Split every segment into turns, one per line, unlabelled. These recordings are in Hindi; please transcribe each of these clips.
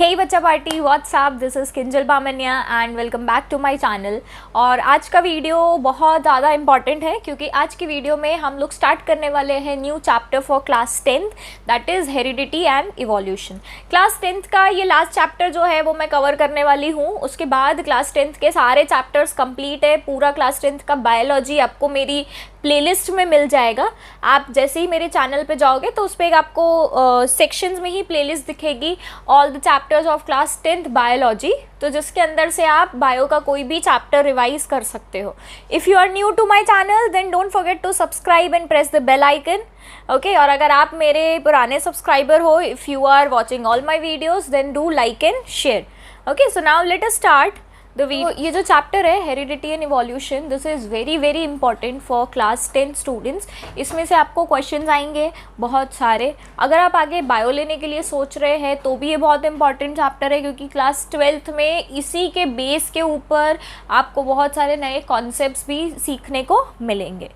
हे बच्चा party, what's up, this is Kinjal Bamniya and welcome back to my channel. और आज का वीडियो बहुत ज़्यादा इंपॉर्टेंट है क्योंकि आज की वीडियो में हम लोग स्टार्ट करने वाले हैं new chapter for class 10th, that is heredity and evolution. Class 10th का ये लास्ट चैप्टर जो है वो मैं कवर करने वाली हूँ। उसके बाद क्लास 10th के सारे चैप्टर्स कंप्लीट है। पूरा क्लास 10th का बायोलॉजी आपको मेरी प्लेलिस्ट में मिल जाएगा। आप जैसे ही मेरे चैनल पे जाओगे तो उस पर आपको सेक्शंस में ही प्लेलिस्ट दिखेगी, all the chapters of class 10th biology, तो जिसके अंदर से आप बायो का कोई भी चैप्टर रिवाइज कर सकते हो। If you are new to my channel then don't forget to subscribe and press the bell icon. Okay, और अगर आप मेरे पुराने सब्सक्राइबर हो, if you are watching all my videos then do like and share. Okay, so now let us start the video. ये जो चैप्टर है heredity and evolution, this is very very important for class 10 students. इसमें से आपको क्वेश्चंस आएंगे बहुत सारे। अगर आप आगे बायो लेने के लिए सोच रहे हैं तो भी ये बहुत इंपॉर्टेंट चैप्टर है क्योंकि क्लास 12th में इसी के बेस के ऊपर आपको बहुत सारे नए कॉन्सेप्ट्स भी सीखने को मिलेंगे।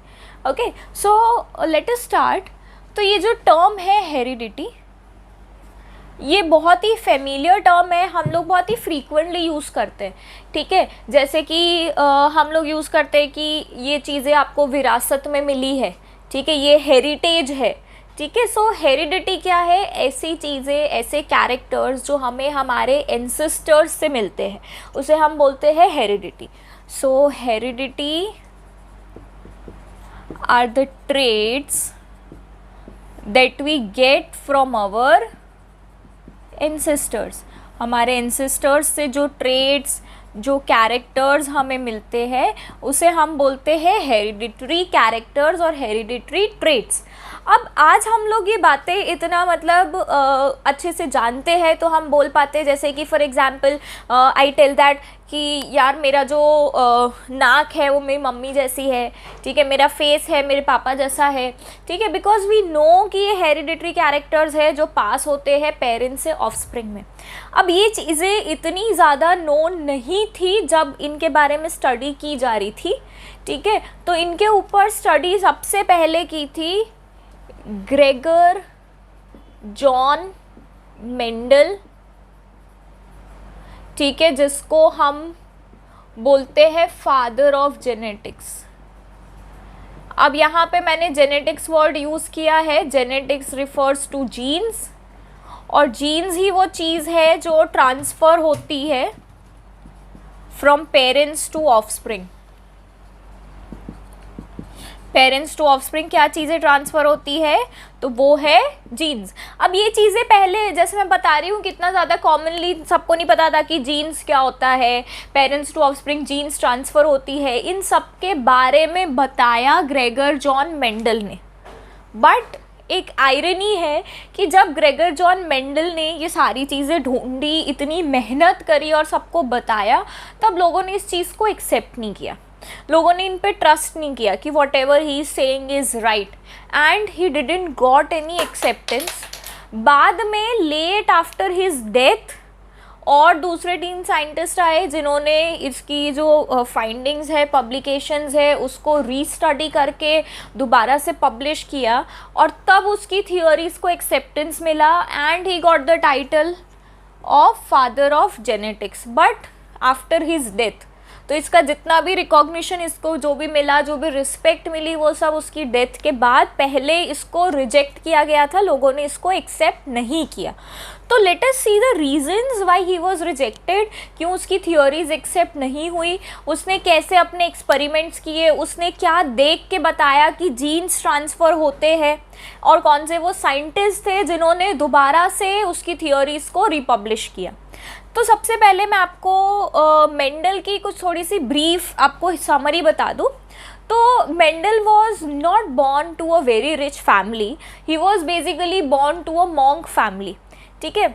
Okay, so let us start. तो ये जो टर्म है हेरिडिटी, ये बहुत ही फेमिलियर टर्म है, हम लोग बहुत ही फ्रीक्वेंटली यूज़ करते हैं। ठीक है, जैसे कि हम लोग यूज़ करते हैं कि ये चीज़ें आपको विरासत में मिली है। ठीक है, ये हेरिटेज है। ठीक है, सो हेरिडिटी क्या है? ऐसी चीज़ें, ऐसे कैरेक्टर्स जो हमें हमारे एंसेस्टर्स से मिलते हैं, उसे हम बोलते हैं heredity. So heredity are the traits that we get from our ancestors. हमारे एंसेस्टर्स से जो ट्रेड्स, जो कैरेक्टर्स हमें मिलते हैं उसे हम बोलते हैं हेरिडिटरी कैरेक्टर्स और हेरिडिटरी ट्रेड्स। अब आज हम लोग ये बातें इतना मतलब अच्छे से जानते हैं तो हम बोल पाते हैं, जैसे कि for example I tell that कि यार मेरा जो नाक है वो मेरी मम्मी जैसी है। ठीक है, मेरा फेस है मेरे पापा जैसा है। ठीक है, बिकॉज वी नो कि ये हेरिडिटरी कैरेक्टर्स है जो पास होते हैं पेरेंट्स से ऑफस्प्रिंग में। अब ये चीज़ें इतनी ज़्यादा नोन नहीं थी जब इनके बारे में स्टडी की जा रही थी। ठीक है, तो इनके ऊपर स्टडी सबसे पहले की थी ग्रेगर जॉन मेंडल। ठीक है, जिसको हम बोलते हैं फादर ऑफ जेनेटिक्स। अब यहाँ पे मैंने जेनेटिक्स वर्ड यूज़ किया है। जेनेटिक्स रिफर्स टू जीन्स, और जीन्स ही वो चीज़ है जो ट्रांसफ़र होती है from parents to offspring. Parents to offspring क्या चीज़ें ट्रांसफ़र होती है? तो वो है जीन्स। अब ये चीज़ें पहले, जैसे मैं बता रही हूँ, कितना ज़्यादा कॉमनली सबको नहीं पता था कि जीन्स क्या होता है, parents to offspring genes transfer होती है। इन सब के बारे में बताया ग्रेगर जॉन मेंडल ने। बट एक आयरनी है कि जब ग्रेगर जॉन मेंडल ने ये सारी चीज़ें ढूंढी, इतनी मेहनत करी और सबको बताया, तब लोगों ने इस चीज़ को एक्सेप्ट नहीं किया। लोगों ने इन पे ट्रस्ट नहीं किया कि what ever he is saying is right, and he didn't got any acceptance. बाद में लेट आफ्टर हिज डेथ और दूसरे 3 साइंटिस्ट आए जिन्होंने इसकी जो फाइंडिंग्स है, पब्लिकेशंस है, उसको रीस्टडी करके दोबारा से पब्लिश किया, और तब उसकी थियोरीज को एक्सेप्टेंस मिला and he got the title of father of genetics. But after his death, तो इसका जितना भी रिकॉग्निशन, इसको जो भी मिला, जो भी रिस्पेक्ट मिली, वो सब उसकी डेथ के बाद। पहले इसको रिजेक्ट किया गया था, लोगों ने इसको एक्सेप्ट नहीं किया। तो let us C the reasons why he was rejected, क्यों उसकी थ्योरीज एक्सेप्ट नहीं हुई, उसने कैसे अपने एक्सपेरिमेंट्स किए, उसने क्या देख के बताया कि जीन्स ट्रांसफ़र होते हैं, और कौन से वो साइंटिस्ट थे जिन्होंने दोबारा से उसकी थ्योरीज को रिपब्लिश किया। तो सबसे पहले मैं आपको मेंडल की कुछ थोड़ी सी ब्रीफ आपको समरी बता दूँ। तो Mendel was not born to a very rich family, he was basically born to a monk family. ठीक है,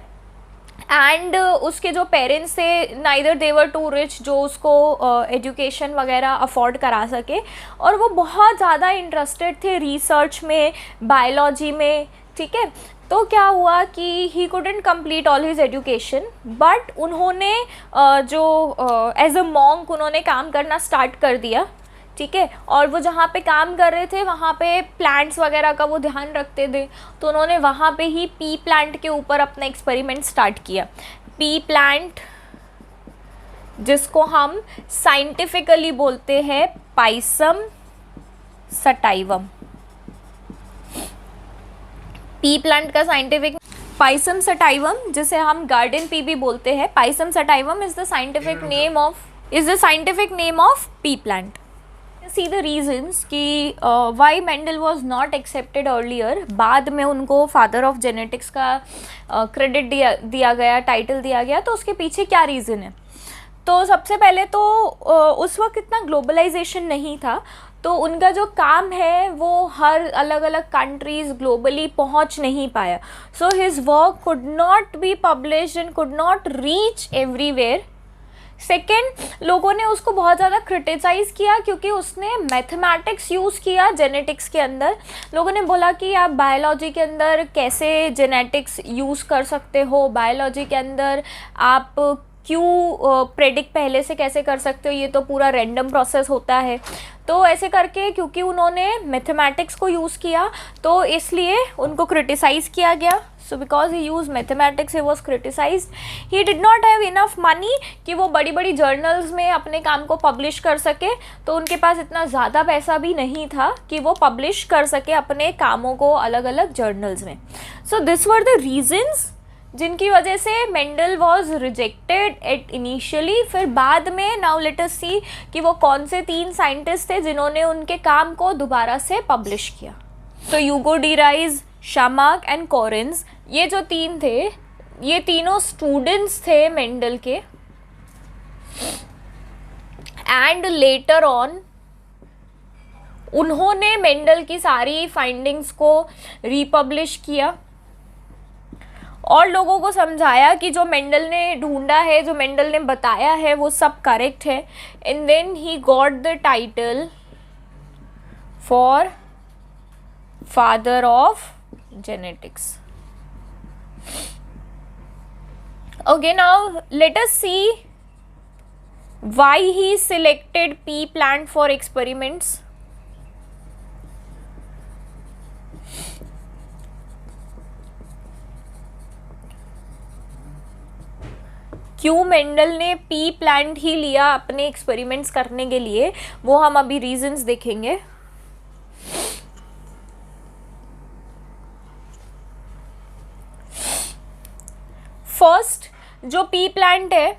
एंड उसके जो पेरेंट्स थे, neither they were too rich जो उसको एजुकेशन वगैरह अफोर्ड करा सके, और वो बहुत ज़्यादा इंटरेस्टेड थे रिसर्च में, बायोलॉजी में। ठीक है, तो क्या हुआ कि he couldn't complete all his education, but उन्होंने जो एज अ मॉन्क उन्होंने काम करना स्टार्ट कर दिया। ठीक है, और वो जहाँ पे काम कर रहे थे वहाँ पे प्लांट्स वगैरह का वो ध्यान रखते थे, तो उन्होंने वहाँ पे ही पी प्लांट के ऊपर अपना एक्सपेरिमेंट स्टार्ट किया। पी प्लांट, जिसको हम साइंटिफिकली बोलते हैं पाइसम सटाइवम। पी प्लांट का साइंटिफिक पाइसम सटाइवम, जिसे हम गार्डन पी भी बोलते हैं। Pisum sativum is the scientific name of pea plant. See the reasons कि why Mendel was not accepted earlier. बाद में उनको फादर ऑफ जेनेटिक्स का क्रेडिट दिया गया, टाइटल दिया गया, तो उसके पीछे क्या रीज़न है। तो सबसे पहले तो उस वक्त इतना ग्लोबलाइजेशन नहीं था, तो उनका जो काम है वो हर अलग अलग कंट्रीज़ ग्लोबली पहुंच नहीं पाया। So his work could not be published and could not reach everywhere. Second, लोगों ने उसको बहुत ज़्यादा क्रिटिसाइज़ किया क्योंकि उसने मैथमेटिक्स यूज़ किया जेनेटिक्स के अंदर। लोगों ने बोला कि आप बायोलॉजी के अंदर कैसे जेनेटिक्स यूज़ कर सकते हो, बायोलॉजी के अंदर आप क्यों प्रेडिक्ट पहले से कैसे कर सकते हो, ये तो पूरा रैंडम प्रोसेस होता है। तो ऐसे करके क्योंकि उन्होंने मैथमेटिक्स को यूज़ किया तो इसलिए उनको क्रिटिसाइज़ किया गया। So because he use mathematics he was criticised. He did not have enough money कि वो बड़ी बड़ी जर्नल्स में अपने काम को पब्लिश कर सके, तो उनके पास इतना ज़्यादा पैसा भी नहीं था कि वो पब्लिश कर सके अपने कामों को अलग अलग जर्नल्स में। So this were the reasons जिनकी वजह से Mendel was rejected at initially. फिर बाद में नाउ लेट अस सी कि वो कौन से 3 साइंटिस्ट थे जिन्होंने उनके काम को दोबारा से पब्लिश किया। तो Hugo de Vries, Tschermak and Correns, ये जो 3 थे, ये तीनों स्टूडेंट्स थे मेंडल के। एंड लेटर ऑन उन्होंने मेंडल की सारी फाइंडिंग्स को रिपब्लिश किया और लोगों को समझाया कि जो मेंडल ने ढूंढा है, जो मेंडल ने बताया है, वो सब करेक्ट है। And then he got the title for father of genetics. Okay, now let us see why he selected pea plant for experiments. क्यों मेंडल ने पी प्लांट ही लिया अपने एक्सपेरिमेंट्स करने के लिए, वो हम अभी रीजंस देखेंगे। फर्स्ट, जो पी प्लांट है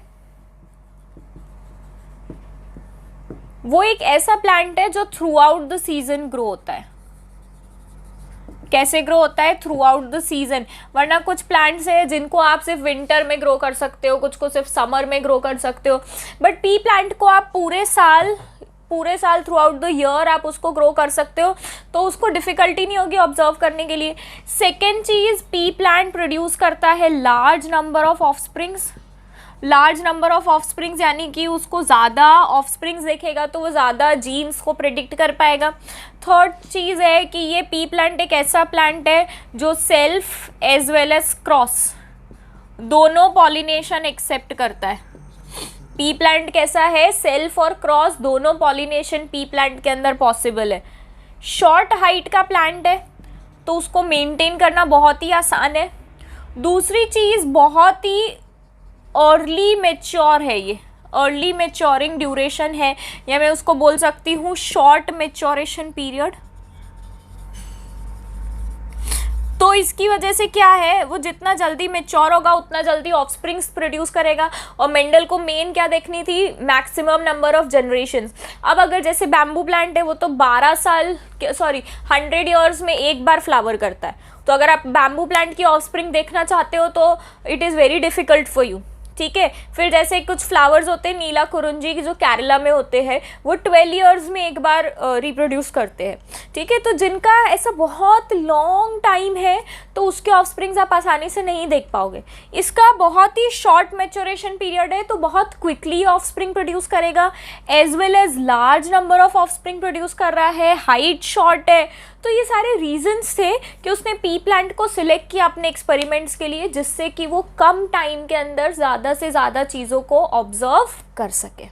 वो एक ऐसा प्लांट है जो through out the season grow होता है। कैसे ग्रो होता है? Through out the season. वरना कुछ प्लांट्स है जिनको आप सिर्फ विंटर में ग्रो कर सकते हो, कुछ को सिर्फ समर में ग्रो कर सकते हो, बट पी प्लांट को आप पूरे साल थ्रू आउट द ईयर आप उसको ग्रो कर सकते हो, तो उसको डिफ़िकल्टी नहीं होगी ऑब्जर्व करने के लिए। सेकेंड चीज़, पी प्लांट प्रोड्यूस करता है large number of offsprings. Large number of offsprings यानी कि उसको ज़्यादा ऑफस्प्रिंग्स देखेगा तो वो ज़्यादा जीन्स को प्रिडिक्ट कर पाएगा। थर्ड चीज़ है कि ये पी प्लांट एक ऐसा प्लांट है जो self as well as cross दोनों पॉलिनेशन एक्सेप्ट करता है। पी प्लांट कैसा है? सेल्फ और क्रॉस दोनों पॉलिनेशन पी प्लांट के अंदर पॉसिबल है। शॉर्ट हाइट का प्लांट है तो उसको मेंटेन करना बहुत ही आसान है। दूसरी चीज़, बहुत ही अर्ली मेच्योर है, ये अर्ली मेच्योरिंग ड्यूरेशन है, या मैं उसको बोल सकती हूँ शॉर्ट मेच्योरेशन पीरियड। तो इसकी वजह से क्या है, वो जितना जल्दी मेच्योर होगा उतना जल्दी ऑफस्प्रिंग्स प्रोड्यूस करेगा। और मेंडल को मेन क्या देखनी थी? Maximum number of generations. अब अगर जैसे बैम्बू प्लांट है वो तो 100 ईयर्स में एक बार फ्लावर करता है, तो अगर आप बैम्बू प्लांट की ऑफस्प्रिंग देखना चाहते हो तो it is very difficult for you. ठीक है। फिर जैसे कुछ फ्लावर्स होते हैं, नीला कुरुंजी जो केरला में होते हैं, वो 12 ईयर्स में एक बार रिप्रोड्यूस करते हैं। ठीक है। तो जिनका ऐसा बहुत लॉन्ग टाइम है तो उसके ऑफस्प्रिंग्स आप आसानी से नहीं देख पाओगे। इसका बहुत ही शॉर्ट मैच्योरेशन पीरियड है तो बहुत क्विकली ऑफस्प्रिंग प्रोड्यूस करेगा, as well as large number of offspring produce कर रहा है, हाइट शॉर्ट है। तो ये सारे रीजंस थे कि उसने पी प्लांट को सिलेक्ट किया अपने एक्सपेरिमेंट्स के लिए, जिससे कि वो कम टाइम के अंदर ज़्यादा से ज़्यादा चीज़ों को ऑब्जर्व कर सके।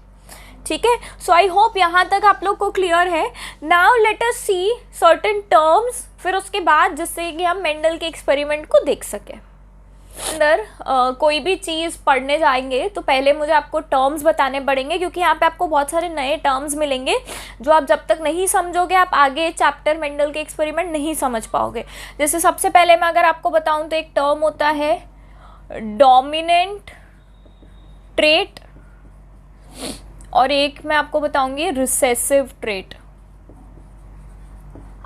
ठीक है। सो आई होप यहाँ तक आप लोग को क्लियर है। नाउ लेट अस सी सर्टेन टर्म्स, फिर उसके बाद जिससे कि हम मेंडल के एक्सपेरिमेंट को देख सकें। अंदर कोई भी चीज़ पढ़ने जाएंगे तो पहले मुझे आपको टर्म्स बताने पड़ेंगे, क्योंकि यहाँ पे आपको बहुत सारे नए टर्म्स मिलेंगे जो आप जब तक नहीं समझोगे आप आगे चैप्टर मेंडल के एक्सपेरिमेंट नहीं समझ पाओगे। जैसे सबसे पहले मैं अगर आपको बताऊँ तो एक टर्म होता है डोमिनेंट ट्रेट, और एक मैं आपको बताऊंगी रिसेसिव ट्रेट।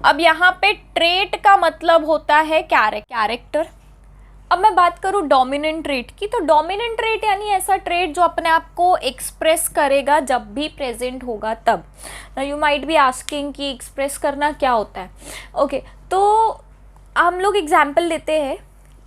अब यहाँ पे ट्रेट का मतलब होता है कैरेक्टर। अब मैं बात करूँ डोमिनेंट ट्रेट की, तो डोमिनेंट ट्रेट यानी ऐसा ट्रेट जो अपने आप को एक्सप्रेस करेगा जब भी प्रेजेंट होगा तब। ना यू माइट बी आस्किंग कि एक्सप्रेस करना क्या होता है। ओके, तो हम लोग एग्जाम्पल लेते हैं।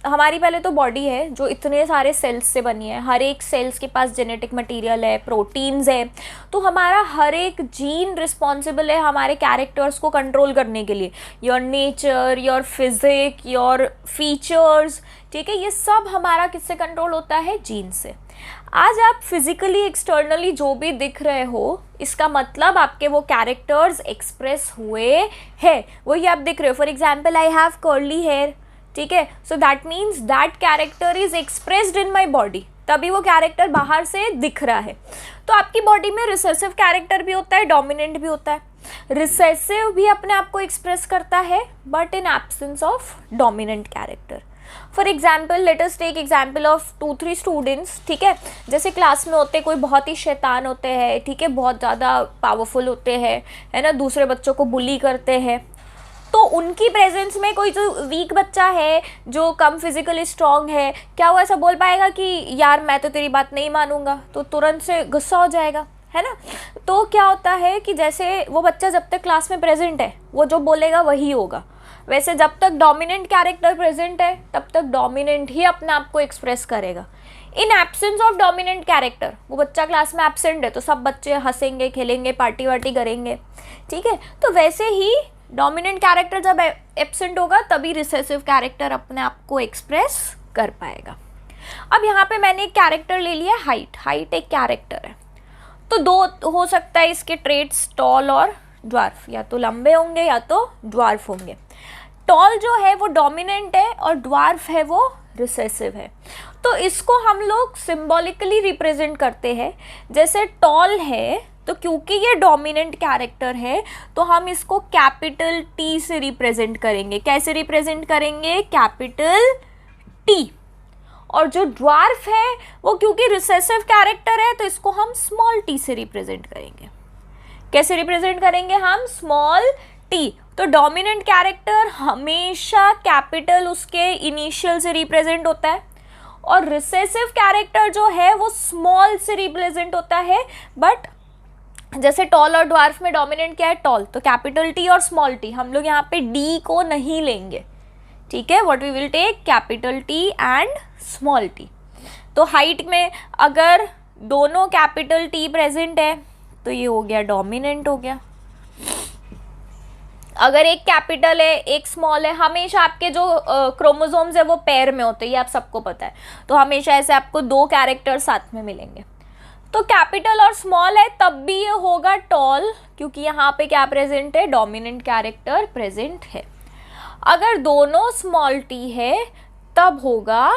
हमारी पहले तो बॉडी है जो इतने सारे सेल्स से बनी है, हर एक सेल्स के पास जेनेटिक मटेरियल है, प्रोटीन्स है, तो हमारा हर एक जीन रिस्पॉन्सिबल है हमारे कैरेक्टर्स को कंट्रोल करने के लिए। Your nature, your physique, your features, ठीक है, ये सब हमारा किससे कंट्रोल होता है? जीन से। आज आप फिजिकली एक्सटर्नली जो भी दिख रहे हो, इसका मतलब आपके वो कैरेक्टर्स एक्सप्रेस हुए हैं, वही आप दिख रहे हो। For example I have curly hair, ठीक है, so that means that character is expressed in my body, तभी वो कैरेक्टर बाहर से दिख रहा है। तो आपकी बॉडी में रिसेसिव कैरेक्टर भी होता है, डोमिनेंट भी होता है। रिसेसिव भी अपने आप को एक्सप्रेस करता है but in absence of dominant character. For example let us take example of 2-3 students, ठीक है, जैसे क्लास में होते कोई बहुत ही शैतान होते हैं, ठीक है, बहुत ज़्यादा पावरफुल होते हैं, है ना, दूसरे बच्चों को बुली करते हैं, तो उनकी प्रेजेंस में कोई जो वीक बच्चा है जो कम फिजिकली स्ट्रांग है, क्या वो ऐसा बोल पाएगा कि यार मैं तो तेरी बात नहीं मानूंगा? तो तुरंत से गुस्सा हो जाएगा, है ना। तो क्या होता है कि जैसे वो बच्चा जब तक क्लास में प्रेजेंट है वो जो बोलेगा वही होगा, वैसे जब तक डोमिनेंट कैरेक्टर प्रेजेंट है तब तक डोमिनेंट ही अपने आप को एक्सप्रेस करेगा। इन एब्सेंस ऑफ डोमिनेंट कैरेक्टर, वो बच्चा क्लास में एब्सेंट है तो सब बच्चे हंसेंगे, खेलेंगे, पार्टी वार्टी करेंगे, ठीक है। तो वैसे ही डोमिनेंट कैरेक्टर जब एब्सेंट होगा तभी रिसेसिव कैरेक्टर अपने आप को एक्सप्रेस कर पाएगा। अब यहाँ पे मैंने एक कैरेक्टर ले लिया, हाइट एक कैरेक्टर है, तो दो हो सकता है इसके ट्रेट्स, टॉल और ड्वार्फ, या तो लंबे होंगे या तो ड्वार्फ होंगे। टॉल जो है वो डोमिनेंट है और ड्वार्फ है वो रिसेसिव है। तो इसको हम लोग सिंबॉलिकली रिप्रेजेंट करते हैं। जैसे टॉल है तो क्योंकि ये डोमिनेंट कैरेक्टर है तो हम इसको कैपिटल टी से रिप्रेजेंट करेंगे। कैसे रिप्रेजेंट करेंगे? Capital T. और जो ड्वार्फ है वो क्योंकि रिसेसिव कैरेक्टर है तो इसको हम स्मॉल टी से रिप्रेजेंट करेंगे। कैसे रिप्रेजेंट करेंगे हम? Small T. तो डोमिनेंट कैरेक्टर हमेशा कैपिटल उसके इनिशियल से रिप्रेजेंट होता है और रिसेसिव कैरेक्टर जो है वो स्मॉल से रिप्रेजेंट होता है। बट जैसे टॉल और ड्वार्फ में डोमिनेंट क्या है? टॉल, तो कैपिटल टी और स्मॉल टी। हम लोग यहाँ पे डी को नहीं लेंगे, ठीक है। What we will take? Capital T and small T. तो हाइट में अगर दोनों कैपिटल टी प्रेजेंट है तो ये हो गया डोमिनेंट हो गया। अगर एक कैपिटल है एक स्मॉल है, हमेशा आपके जो क्रोमोसोम्स है वो पेयर में होते हैं, ये आप सबको पता है, तो हमेशा ऐसे आपको दो कैरेक्टर साथ में मिलेंगे। तो कैपिटल और स्मॉल है तब भी ये होगा टॉल, क्योंकि यहाँ पे क्या प्रेजेंट है? डोमिनेंट कैरेक्टर प्रेजेंट है। अगर दोनों स्मॉल टी है तब होगा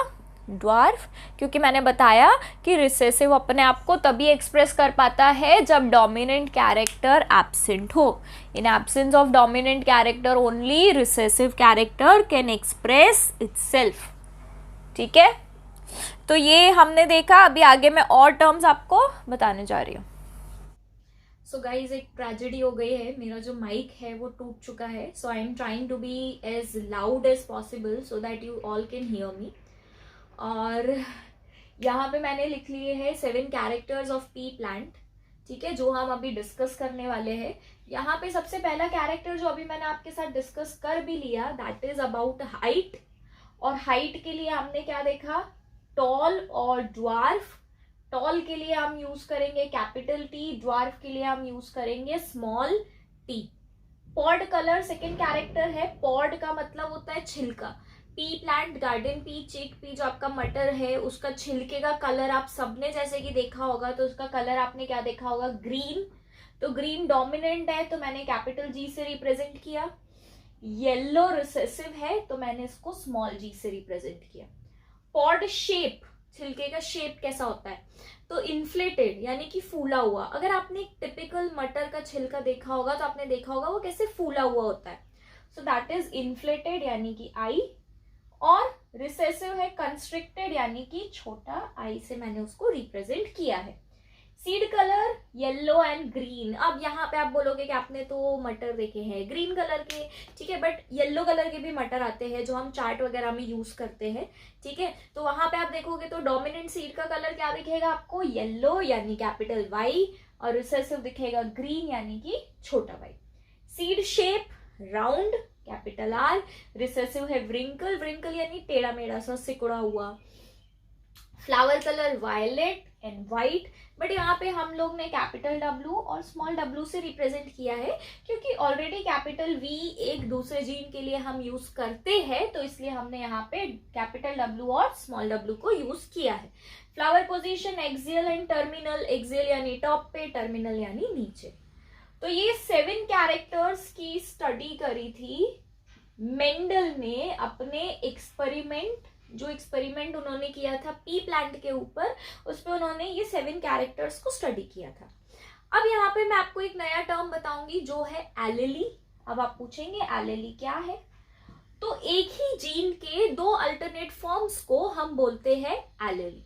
ड्वार्फ, क्योंकि मैंने बताया कि रिसेसिव अपने आप को तभी एक्सप्रेस कर पाता है जब डोमिनेंट कैरेक्टर एब्सेंट हो। इन absence of dominant character only recessive character can express itself, ठीक है। तो ये हमने देखा। अभी आगे मैं और टर्म्स आपको बताने जा रही हूँ। सो गाइज एक ट्रेजेडी हो गई है, मेरा जो माइक है वो टूट चुका है। So I am trying to be as loud as possible so that you all can hear me. और यहाँ पे मैंने लिख लिए हैं 7 कैरेक्टर्स ऑफ पी प्लांट, ठीक है, जो हम अभी डिस्कस करने वाले हैं। यहाँ पे सबसे पहला कैरेक्टर जो अभी मैंने आपके साथ डिस्कस कर भी लिया, दैट इज अबाउट हाइट। और हाइट के लिए हमने क्या देखा? टॉल और ड्वार्फ। टॉल के लिए हम यूज करेंगे कैपिटल टी, ड्वार्फ के लिए हम यूज करेंगे small T. Pod colour second character है। पॉड का मतलब होता है छिलका। पी प्लांट, गार्डन पी, चिक पी जो आपका मटर है उसका छिलके का कलर आप सबने जैसे कि देखा होगा, तो उसका कलर आपने क्या देखा होगा? ग्रीन। तो ग्रीन डोमिनेंट है तो मैंने कैपिटल जी से रिप्रेजेंट किया। येलो रिसेसिव है तो मैंने इसको स्मॉल जी से रिप्रेजेंट किया। पॉड शेप, छिलके का शेप कैसा होता है, तो इन्फ्लेटेड यानी कि फूला हुआ। अगर आपने एक टिपिकल मटर का छिलका देखा होगा तो आपने देखा होगा वो कैसे फूला हुआ होता है। सो दैट इज इन्फ्लेटेड यानी कि आई, और रिसेसिव है कंस्ट्रिक्टेड यानी कि छोटा आई से मैंने उसको रिप्रेजेंट किया है। Seed colour yellow and green. अब यहाँ पे आप बोलोगे कि आपने तो मटर देखे हैं ग्रीन कलर के, ठीक है, बट येलो कलर के भी मटर आते हैं जो हम चाट वगैरह में यूज करते हैं, ठीक है। तो वहां पे आप देखोगे तो डोमिनेंट सीड का कलर क्या दिखेगा आपको, येलो यानी कैपिटल वाई, और रिसेसिव दिखेगा ग्रीन यानी कि छोटा Y. Seed shape round capital R, recessive है व्रिंकल, व्रिंकल यानी टेढ़ा मेढ़ा सा सिकुड़ा हुआ। Flower colour violet and white, but यहाँ पे हम लोग ने कैपिटल डब्ल्यू और स्मॉल डब्ल्यू से रिप्रेजेंट किया है क्योंकि ऑलरेडी कैपिटल वी एक दूसरे जीन के लिए हम यूज करते हैं, तो इसलिए हमने यहाँ पे कैपिटल डब्ल्यू और स्मॉल डब्ल्यू को यूज किया है। Flower position axial and terminal, axial यानी टॉप पे, टर्मिनल यानी नीचे। तो ये 7 कैरेक्टर्स की स्टडी करी थी मेंडल ने अपने एक्सपेरिमेंट, जो एक्सपेरिमेंट उन्होंने किया था पी प्लांट के ऊपर, उस पर उन्होंने ये 7 कैरेक्टर्स को स्टडी किया था। अब यहाँ पे मैं आपको एक नया टर्म बताऊंगी जो है एलेली। अब आप पूछेंगे एलेली क्या है, तो एक ही जीन के 2 अल्टरनेट फॉर्म्स को हम बोलते हैं एलेली।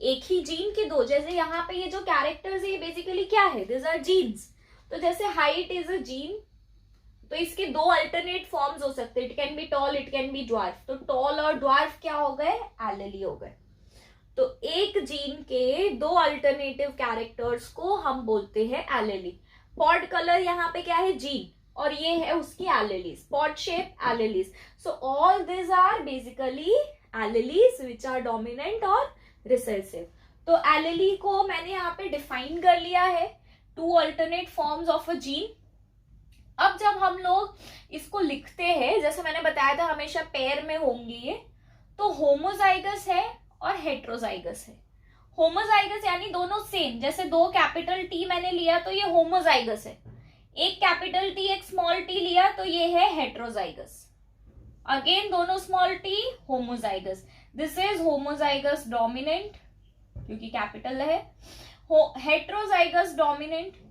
एक ही जीन के 2, जैसे यहाँ पे ये जो कैरेक्टर्स है ये बेसिकली क्या है, दिस आर जीन्स। तो जैसे हाइट इज अ जीन, तो इसके 2 अल्टरनेट फॉर्म्स हो सकते हैं, it can be toll, it can be dwarf. तो टॉल और ड्वार्फ क्या हो गए, एलेली हो गए। तो एक जीन के 2 अल्टरनेटिव कैरेक्टर्स को हम बोलते हैं एलेली। पॉड कलर यहाँ पे क्या है, जीन, और ये है उसकी alleles, pod shape alleles. So all this are basically alleles which are dominant और रिसेसिव। तो एलेली को मैंने यहाँ पे डिफाइन कर लिया है, 2 alternate forms of a gene. अब जब हम लोग इसको लिखते हैं, जैसे मैंने बताया था हमेशा पेयर में होंगे ये, तो होमोजाइगस है और हेट्रोजाइगस है। होमोजाइगस यानी दोनों सेम, जैसे 2 कैपिटल टी मैंने लिया तो ये होमोजाइगस है, एक कैपिटल टी एक स्मॉल टी लिया तो ये है हेट्रोजाइगस। अगेन दोनों small T homozygous, this is homozygous dominant क्योंकि कैपिटल है, हेट्रोजाइगस डोमिनेंट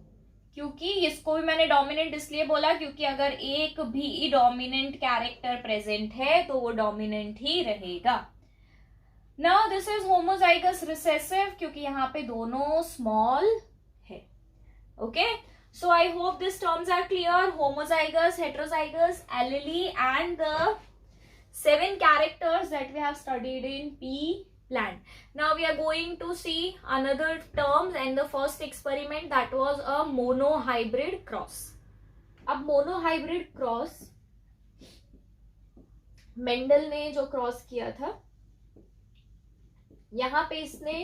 क्योंकि इसको भी मैंने डोमिनेंट इसलिए बोला क्योंकि अगर एक भी डोमिनेंट कैरेक्टर प्रेजेंट है तो वो डोमिनेंट ही रहेगा। Now this is homozygous recessive क्योंकि यहाँ पे दोनों स्मॉल है। Okay, so I hope this terms are clear. Homozygous, heterozygous, allele and the 7 characters that we have studied in pea plant. Now we are going to see another terms and the first experiment that was a monohybrid cross. अब monohybrid cross मेंडल ने जो क्रॉस किया था, यहाँ पे इसने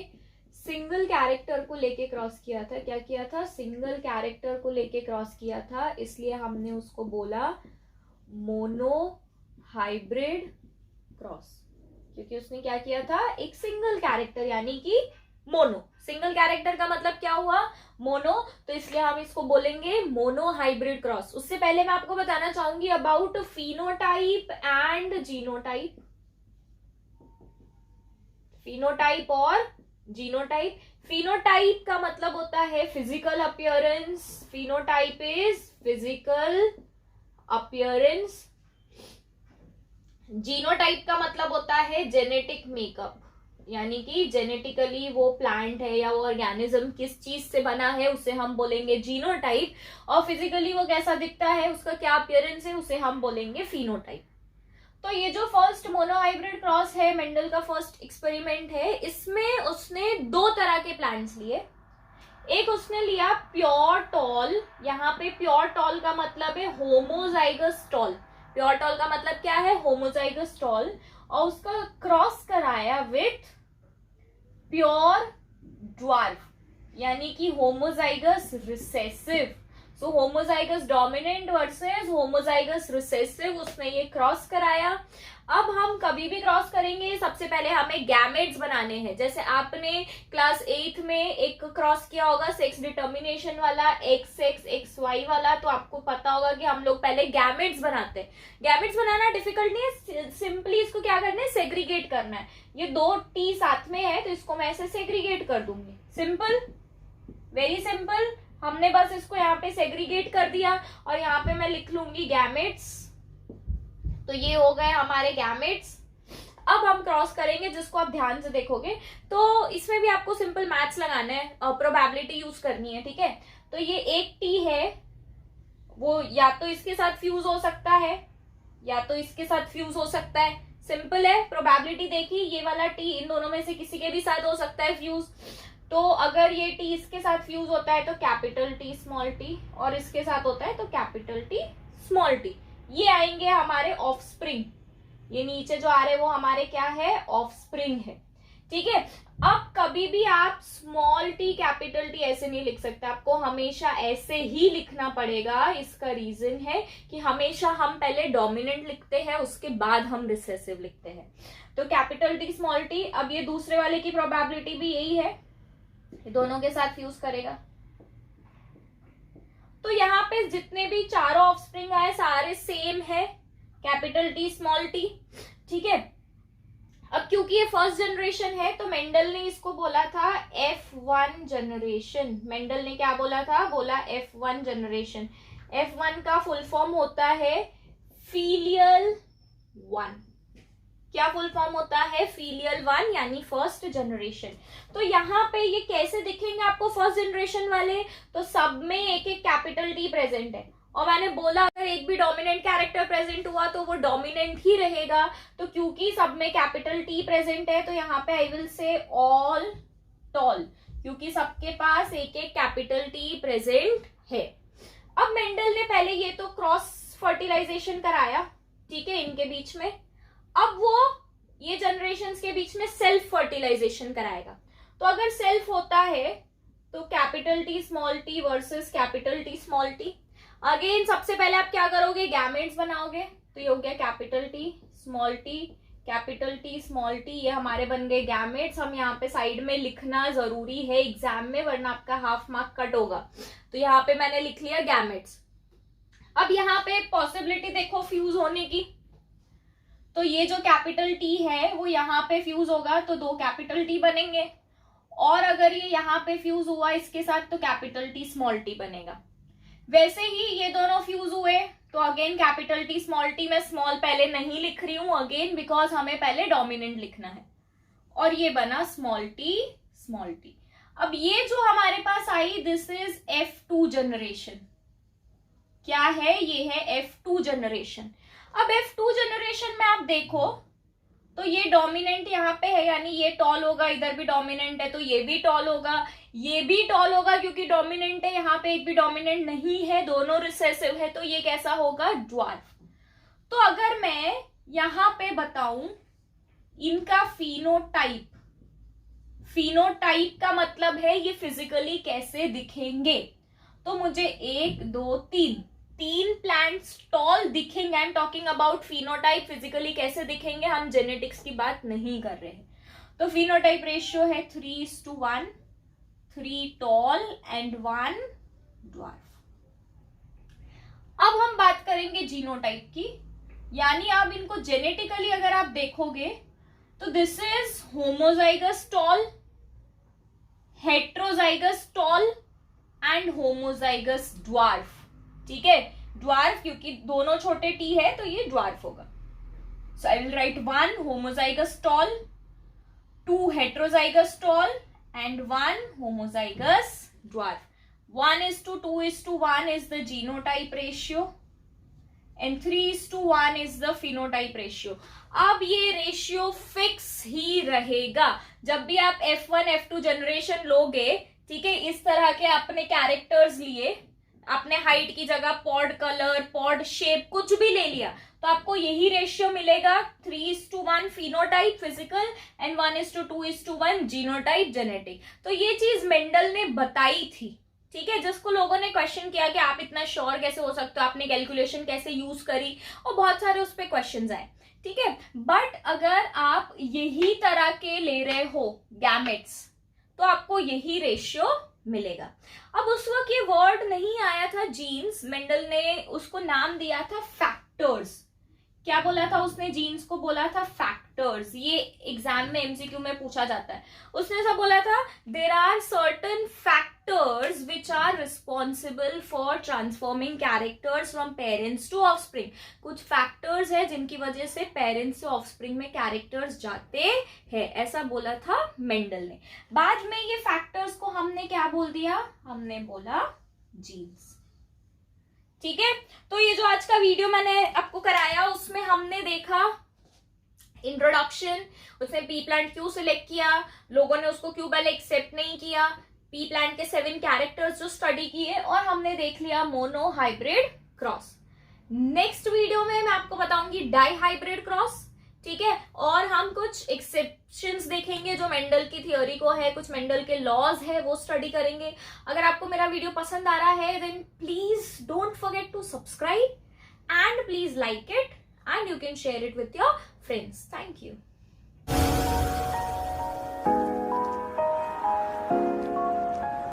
सिंगल कैरेक्टर को लेके क्रॉस किया था। क्या किया था, सिंगल कैरेक्टर को लेके क्रॉस किया था, इसलिए हमने उसको बोला मोनो हाइब्रिड क्रॉस, क्योंकि उसने क्या किया था, एक सिंगल कैरेक्टर यानी कि मोनो। सिंगल कैरेक्टर का मतलब क्या हुआ, मोनो, तो इसलिए हम इसको बोलेंगे मोनो हाइब्रिड क्रॉस। उससे पहले मैं आपको बताना चाहूंगी about phenotype and genotype. Phenotype और जीनोटाइप। फिनोटाइप का मतलब होता है physical appearance, phenotype is physical appearance. Genotype का मतलब होता है जेनेटिक मेकअप, यानी कि जेनेटिकली वो प्लांट है या वो ऑर्गेनिज्म किस चीज से बना है उसे हम बोलेंगे जीनोटाइप, और फिजिकली वो कैसा दिखता है, उसका क्या अपीयरेंस है, उसे हम बोलेंगे फिनोटाइप। तो ये जो फर्स्ट मोनोहाइब्रिड क्रॉस है, मेंडल का फर्स्ट एक्सपेरिमेंट है, इसमें उसने 2 तरह के प्लांट्स लिए। एक उसने लिया प्योर टॉल, यहाँ पे प्योर टॉल का मतलब है होमोजाइगस टॉल। प्योर टॉल का मतलब क्या है, होमोजाइगस टॉल, और उसका क्रॉस कराया विथ प्योर ड्वार्फ यानी कि homozygous recessive. So homozygous dominant versus homozygous recessive, उसने ये क्रॉस कराया। अब हम कभी भी क्रॉस करेंगे, सबसे पहले हमें गैमेट्स बनाने हैं। जैसे आपने क्लास 8 में एक क्रॉस किया होगा सेक्स डिटर्मिनेशन वाला, XX XY वाला, तो आपको पता होगा कि हम लोग पहले गैमेट्स बनाते हैं। गैमेट्स बनाना डिफिकल्ट नहीं है, सिंपली इसको क्या करना है, सेग्रीगेट करना है। ये दो टी साथ में है तो इसको मैं ऐसे सेग्रीगेट कर दूंगी। Simple, very simple. हमने बस इसको यहाँ पे सेग्रीगेट कर दिया और यहाँ पे मैं लिख लूंगी गैमेट्स। तो ये हो गए हमारे गैमेट्स। अब हम क्रॉस करेंगे, जिसको आप ध्यान से देखोगे तो इसमें भी आपको सिंपल मैथ्स लगाना है, प्रोबेबिलिटी यूज करनी है, ठीक है। तो ये एक टी है, वो या तो इसके साथ फ्यूज हो सकता है या तो इसके साथ फ्यूज हो सकता है। सिंपल है, प्रोबेबिलिटी देखी, ये वाला टी इन दोनों में से किसी के भी साथ हो सकता है फ्यूज। तो अगर ये टी इसके साथ फ्यूज होता है तो कैपिटल टी स्मॉल टी, और इसके साथ होता है तो कैपिटल टी स्मॉल टी। ये आएंगे हमारे ऑफस्प्रिंग। ये नीचे जो आ रहे हैं वो हमारे क्या है, ऑफस्प्रिंग है, ठीक है। अब कभी भी आप स्मॉल टी कैपिटल टी ऐसे नहीं लिख सकते, आपको हमेशा ऐसे ही लिखना पड़ेगा। इसका रीजन है कि हमेशा हम पहले डोमिनेंट लिखते हैं, उसके बाद हम रिसेसिव लिखते हैं। तो कैपिटल टी स्मॉल टी। अब ये दूसरे वाले की प्रोबेबिलिटी भी यही है, दोनों के साथ फ्यूज करेगा। तो यहाँ पे जितने भी चारों ऑफस्प्रिंग आए सारे सेम है, कैपिटल टी स्मॉल टी, ठीक है। अब क्योंकि ये फर्स्ट जनरेशन है तो मेंडल ने इसको बोला था F1 जनरेशन। मेंडल ने क्या बोला था, बोला F1 जनरेशन। F1 का फुल फॉर्म होता है फीलियल 1। क्या फुल फॉर्म होता है, फीलियल 1 यानी फर्स्ट जनरेशन। तो यहाँ पे ये कैसे दिखेंगे आपको फर्स्ट जनरेशन वाले, तो सब में एक एक कैपिटल टी प्रेजेंट है। और मैंने बोला अगर एक भी डोमिनेंट कैरेक्टर प्रेजेंट हुआ तो वो डोमिनेंट ही रहेगा। तो क्योंकि सब में कैपिटल टी प्रेजेंट है तो यहाँ पे I will say all toll, क्योंकि सबके पास एक एक कैपिटल टी प्रेजेंट है। अब मेंडल ने पहले ये तो क्रॉस फर्टिलाइजेशन कराया, ठीक है, इनके बीच में। अब वो ये जनरेशंस के बीच में सेल्फ फर्टिलाइजेशन कराएगा। तो अगर सेल्फ होता है तो capital T small T versus capital T small T. Again सबसे पहले आप क्या करोगे, गैमेट्स बनाओगे। तो ये हो गया capital T small T, capital T small T, ये हमारे बन गए गैमेट्स। हम यहाँ पे साइड में लिखना जरूरी है एग्जाम में, वरना आपका हाफ मार्क कट होगा। तो यहाँ पे मैंने लिख लिया गैमेट्स। अब यहाँ पे पॉसिबिलिटी देखो फ्यूज होने की। तो ये जो कैपिटल टी है वो यहाँ पे फ्यूज होगा तो दो कैपिटल टी बनेंगे, और अगर ये यहाँ पे फ्यूज हुआ इसके साथ तो कैपिटल टी स्मॉल टी बनेगा। वैसे ही ये दोनों फ्यूज हुए तो again capital T small T, मैं स्मॉल पहले नहीं लिख रही हूं अगेन बिकॉज हमें पहले डोमिनेंट लिखना है, और ये बना स्मॉल टी स्मॉल टी। अब ये जो हमारे पास आई दिस इज F2 जनरेशन। क्या है, ये है F2 जनरेशन। अब F2 जनरेशन में आप देखो तो ये डोमिनेंट यहाँ पे है, यानी ये टॉल होगा, इधर भी डोमिनेंट है तो ये भी टॉल होगा, ये भी टॉल होगा क्योंकि डोमिनेंट है। यहाँ पे एक भी डोमिनेंट नहीं है, दोनों रिसेसिव है, तो ये कैसा होगा, ड्वार्फ। तो अगर मैं यहाँ पे बताऊं इनका फिनोटाइप, फिनोटाइप का मतलब है ये फिजिकली कैसे दिखेंगे, तो मुझे 1 2 3 प्लांट्स टॉल दिखेंगे। I am talking about phenotype, physically कैसे दिखेंगे, हम जेनेटिक्स की बात नहीं कर रहे हैं। तो फिनोटाइप रेशियो है 3:1, 3 टॉल एंड 1 ड्वार्फ। अब हम बात करेंगे जीनोटाइप की, यानी अब इनको जेनेटिकली अगर आप देखोगे तो this is homozygous tall, heterozygous tall and homozygous dwarf, ठीक है। ड्वार्फ क्योंकि दोनों छोटे टी है तो ये ड्वार्फ होगा। So I will write 1 homozygous tall, 2 heterozygous tall and 1 homozygous dwarf. 1:2:1 is the genotype ratio and 3:1 is the phenotype ratio. अब ये रेशियो फिक्स ही रहेगा जब भी आप F1 F2 जनरेशन लोगे, ठीक है। इस तरह के अपने कैरेक्टर्स लिए, अपने हाइट की जगह पॉड कलर, पॉड शेप कुछ भी ले लिया तो आपको यही रेशियो मिलेगा, 3:1 phenotype physical and 1:2:1 genotype genetic. तो ये चीज मेंडल ने बताई थी, ठीक है। जिसको लोगों ने क्वेश्चन किया कि आप इतना श्योर कैसे हो सकते हो, आपने कैलकुलेशन कैसे यूज करी, और बहुत सारे उस पर क्वेश्चन आए, ठीक है। बट अगर आप यही तरह के ले रहे हो गैमेट्स तो आपको यही रेशियो मिलेगा। अब उस वक्त ये वर्ड नहीं आया था जीन्स, मेंडल ने उसको नाम दिया था फैक्टर्स। क्या बोला था उसने? जीन्स को बोला था फैक्टर्स। ये एग्जाम में एमसीक्यू में पूछा जाता है। उसने ऐसा बोला था, there are certain factors which are responsible for transforming characters from parents to offspring. कुछ फैक्टर्स है जिनकी वजह से पेरेंट्स से ऑफस्प्रिंग में कैरेक्टर्स जाते हैं, ऐसा बोला था मेंडल ने। बाद में ये फैक्टर्स को हमने क्या बोल दिया? हमने बोला जीन्स। ठीक है, तो ये जो आज का वीडियो मैंने आपको कराया उसमें हमने देखा इंट्रोडक्शन, उसने पी प्लांट क्यों सिलेक्ट किया, लोगों ने उसको क्यों पहले एक्सेप्ट नहीं किया, पी प्लांट के 7 कैरेक्टर्स जो स्टडी किए, और हमने देख लिया mono hybrid cross. Next video में मैं आपको बताऊंगी डाई हाइब्रिड क्रॉस। ठीक है, और हम कुछ एक्सेप्शंस देखेंगे जो मेंडल की थियोरी को है, कुछ मेंडल के लॉज है वो स्टडी करेंगे। अगर आपको मेरा वीडियो पसंद आ रहा है then please don't forget to subscribe and please like it and you can share it with your friends. Thank you.